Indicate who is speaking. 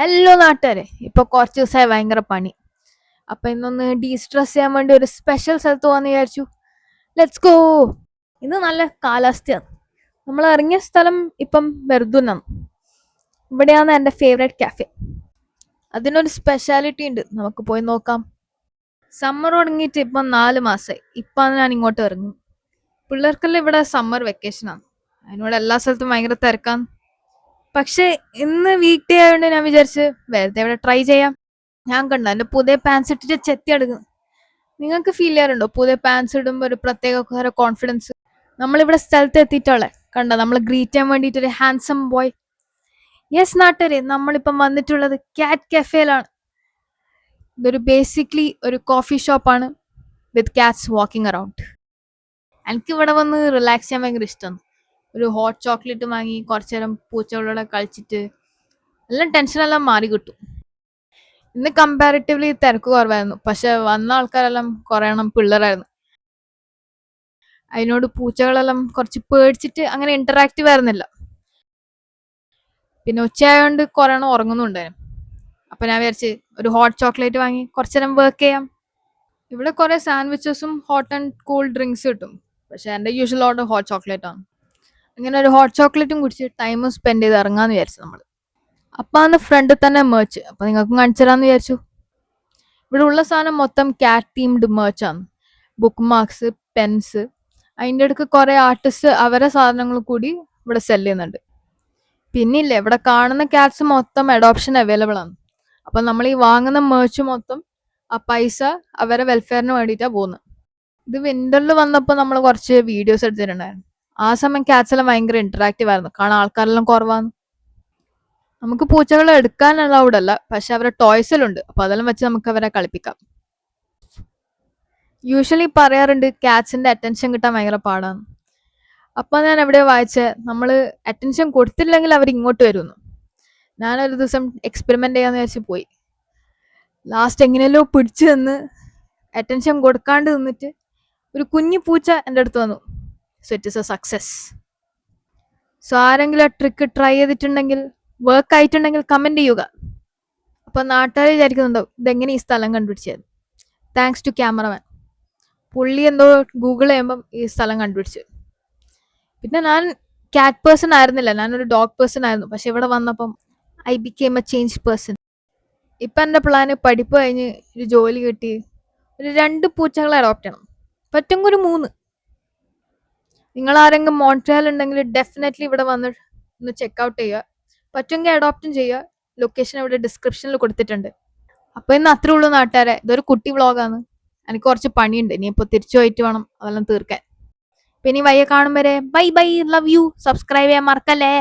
Speaker 1: Hello നാട്ടുകാരെ, ഇപ്പൊ കുറച്ച് ദിവസമായി ഭയങ്കര പണി. അപ്പൊ ഇന്നൊന്ന് ഡീസ്ട്രെസ് ചെയ്യാൻ വേണ്ടി ഒരു സ്പെഷ്യൽ സ്ഥലത്ത് പോകാന്ന് വിചാരിച്ചു. Let's go. ഇന്ന് നല്ല കാലാവസ്ഥയാണ്. നമ്മൾ ഇറങ്ങിയ സ്ഥലം ഇപ്പം ബെർദുനാണ്. ഇവിടെയാണ് എൻ്റെ ഫേവറേറ്റ് കാഫെ. അതിനൊരു സ്പെഷ്യാലിറ്റി ഉണ്ട്, നമുക്ക് പോയി നോക്കാം. സമ്മർ തുടങ്ങിയിട്ട് ഇപ്പം 4 മാസമായി. ഇപ്പാണ് ഞാൻ ഇങ്ങോട്ട് ഇറങ്ങും. പിള്ളേർക്കെല്ലാം ഇവിടെ സമ്മർ വെക്കേഷനാണ്. അതിനോട് എല്ലാ സ്ഥലത്തും ഭയങ്കര തിരക്കാണ്. പക്ഷെ ഇന്ന് വീക്ക് ഡേ ആയതുകൊണ്ട് ഞാൻ വിചാരിച്ച് വെറുതെ ഇവിടെ ട്രൈ ചെയ്യാം. ഞാൻ കണ്ട എന്റെ പുതിയ പാൻസ് ഇട്ടിട്ട് ചെത്തി എടുക്കുന്നു. നിങ്ങൾക്ക് ഫീൽ ചെയ്യാറുണ്ടോ പുതിയ പാൻസ് ഇടുമ്പോൾ ഒരു പ്രത്യേക കോൺഫിഡൻസ്? നമ്മളിവിടെ സ്ഥലത്ത് എത്തിയിട്ടോളെ കണ്ട നമ്മൾ ഗ്രീറ്റ് ചെയ്യാൻ വേണ്ടിയിട്ട് ഒരു ഹാൻസം ബോയ്. യെസ് നാട്ടരെ, നമ്മളിപ്പം വന്നിട്ടുള്ളത് കാറ്റ് കഫേയിലാണ്. ഇതൊരു ബേസിക്കലി ഒരു കോഫി ഷോപ്പാണ് വിത്ത് കാറ്റ്സ് വാക്കിംഗ് അറൌണ്ട്. എനിക്ക് ഇവിടെ വന്ന് റിലാക്സ് ചെയ്യാൻ ഭയങ്കര ഇഷ്ടമാണ്. ഒരു ഹോട്ട് ചോക്ലേറ്റ് വാങ്ങി കുറച്ചു നേരം പൂച്ചകളോടെ കളിച്ചിട്ട് എല്ലാം ടെൻഷനെല്ലാം മാറി കിട്ടും. ഇന്ന് കമ്പാരിറ്റീവ്ലി തിരക്ക് കുറവായിരുന്നു, പക്ഷെ വന്ന ആൾക്കാരെല്ലാം കുറെ എണ്ണം പിള്ളേരായിരുന്നു. അതിനോട് പൂച്ചകളെല്ലാം കുറച്ച് പേടിച്ചിട്ട് അങ്ങനെ ഇന്ററാക്റ്റീവ് ആയിരുന്നില്ല. പിന്നെ ഉച്ചയായോണ്ട് കുറെ എണ്ണം ഉറങ്ങുന്നുണ്ടായിരുന്നു. അപ്പൊ ഞാൻ വിചാരിച്ച് ഒരു ഹോട്ട് ചോക്ലേറ്റ് വാങ്ങി കുറച്ചു നേരം വർക്ക് ചെയ്യാം. ഇവിടെ കുറെ സാൻഡ്വിച്ചസും ഹോട്ട് ആൻഡ് കൂൾ ഡ്രിങ്ക്സ് കിട്ടും, പക്ഷെ എന്റെ യൂഷ്വൽ ഓർഡർ ഹോട്ട് ചോക്ലേറ്റ് ആണ്. അങ്ങനെ ഒരു ഹോട്ട് ചോക്ലേറ്റും കുടിച്ച് ടൈമും സ്പെൻഡ് ചെയ്ത് ഇറങ്ങാന്ന് വിചാരിച്ചു നമ്മൾ. അപ്പൊ അന്ന് ഫ്രണ്ടിൽ തന്നെ മേർച്ച്, അപ്പൊ നിങ്ങൾക്കും കാണിച്ചു തരാന്ന് വിചാരിച്ചു. ഇവിടെ ഉള്ള സാധനം മൊത്തം കാറ്റ് തീംഡ് മേർച്ചാണ്. ബുക്ക് മാർക്സ്, പെൻസ്, അതിൻ്റെ അടുക്ക് കുറെ ആർട്ടിസ്റ്റ് അവരെ സാധനങ്ങൾ കൂടി ഇവിടെ സെല് ചെയ്യുന്നുണ്ട്. പിന്നില്ലേ ഇവിടെ കാണുന്ന കാറ്റ്സ് മൊത്തം അഡോപ്ഷൻ അവൈലബിൾ ആണ്. അപ്പൊ നമ്മൾ ഈ വാങ്ങുന്ന മേർച്ച് മൊത്തം ആ പൈസ അവരെ വെൽഫെയറിന് വേണ്ടിയിട്ടാണ് പോകുന്നത്. ഇത് വിന്ററിൽ വന്നപ്പോൾ നമ്മൾ കുറച്ച് വീഡിയോസ് എടുത്തിട്ടുണ്ടായിരുന്നു. ആ സമയം കാറ്റ്സ് എല്ലാം ഭയങ്കര ഇന്ററാക്റ്റീവ് ആയിരുന്നു, കാണാൻ ആൾക്കാരെല്ലാം കുറവാണ്. നമുക്ക് പൂച്ചകളെ എടുക്കാൻ അലൗഡ് അല്ല, പക്ഷെ അവരെ ടോയ്സിലുണ്ട്. അപ്പൊ അതെല്ലാം വെച്ച് നമുക്ക് അവരെ കളിപ്പിക്കാം. യൂഷ്വലി പറയാറുണ്ട് കാറ്റ്സിന്റെ അറ്റൻഷൻ കിട്ടാൻ ഭയങ്കര പാടാണ്. അപ്പൊ ഞാൻ എവിടെയോ വായിച്ചേ നമ്മള് അറ്റൻഷൻ കൊടുത്തില്ലെങ്കിൽ അവർ ഇങ്ങോട്ട് വരുന്നു. ഞാനൊരു ദിവസം എക്സ്പെരിമെന്റ് ചെയ്യാന്ന് വെച്ച് പോയി. ലാസ്റ്റ് എങ്ങനെയല്ലോ പിടിച്ചു നിന്ന് അറ്റൻഷൻ കൊടുക്കാണ്ട് നിന്നിട്ട് ഒരു കുഞ്ഞു പൂച്ച എൻ്റെ അടുത്ത് വന്നു. So it is a success. So ആരെങ്കിലും ആ ട്രിക്ക് ട്രൈ ചെയ്തിട്ടുണ്ടെങ്കിൽ, വർക്ക് ആയിട്ടുണ്ടെങ്കിൽ കമന്റ് ചെയ്യുക. അപ്പൊ നാട്ടുകാർ വിചാരിക്കുന്നുണ്ടോ ഇതെങ്ങനെ ഈ സ്ഥലം കണ്ടുപിടിച്ചത്? Thanks to cameraman. പുള്ളി എന്തോ ഗൂഗിൾ ചെയ്യുമ്പം ഈ സ്ഥലം കണ്ടുപിടിച്ചു. പിന്നെ ഞാൻ കാറ്റ് പേഴ്സൺ ആയിരുന്നില്ല, ഞാനൊരു ഡോഗ് പേഴ്സൺ ആയിരുന്നു. പക്ഷെ ഇവിടെ വന്നപ്പം I became A change person. ഇപ്പൊ എന്റെ പ്ലാന് പഠിപ്പ് കഴിഞ്ഞ് ഒരു ജോലി കിട്ടി ഒരു 2 പൂച്ചകളെ അഡോപ്റ്റ് ചെയ്യണം, പറ്റുമെങ്കിൽ ഒരു 3. നിങ്ങൾ ആരെങ്കിലും മോൺട്രിയൽ ഉണ്ടെങ്കിൽ ഡെഫിനറ്റ്ലി ഇവിടെ വന്ന് ഒന്ന് ചെക്ക് ഔട്ട് ചെയ്യുക. പറ്റുമെങ്കിൽ അഡോപ്റ്റും ചെയ്യുക. ലൊക്കേഷൻ ഇവിടെ ഡിസ്ക്രിപ്ഷനിൽ കൊടുത്തിട്ടുണ്ട്. അപ്പൊ ഇന്ന് അത്രേ ഉള്ളൂ നാട്ടുകാരെ. ഇതൊരു കുട്ടി വ്ളോഗാണ്. എനിക്ക് കുറച്ച് പണിയുണ്ട്, ഇനിയിപ്പോ തിരിച്ചു പോയിട്ട് വേണം അതെല്ലാം തീർക്കാൻ. പിന്നെ വയ്യ കാണും വരെ bye bye, love you. Subscribe ചെയ്യാൻ മറക്കല്ലേ.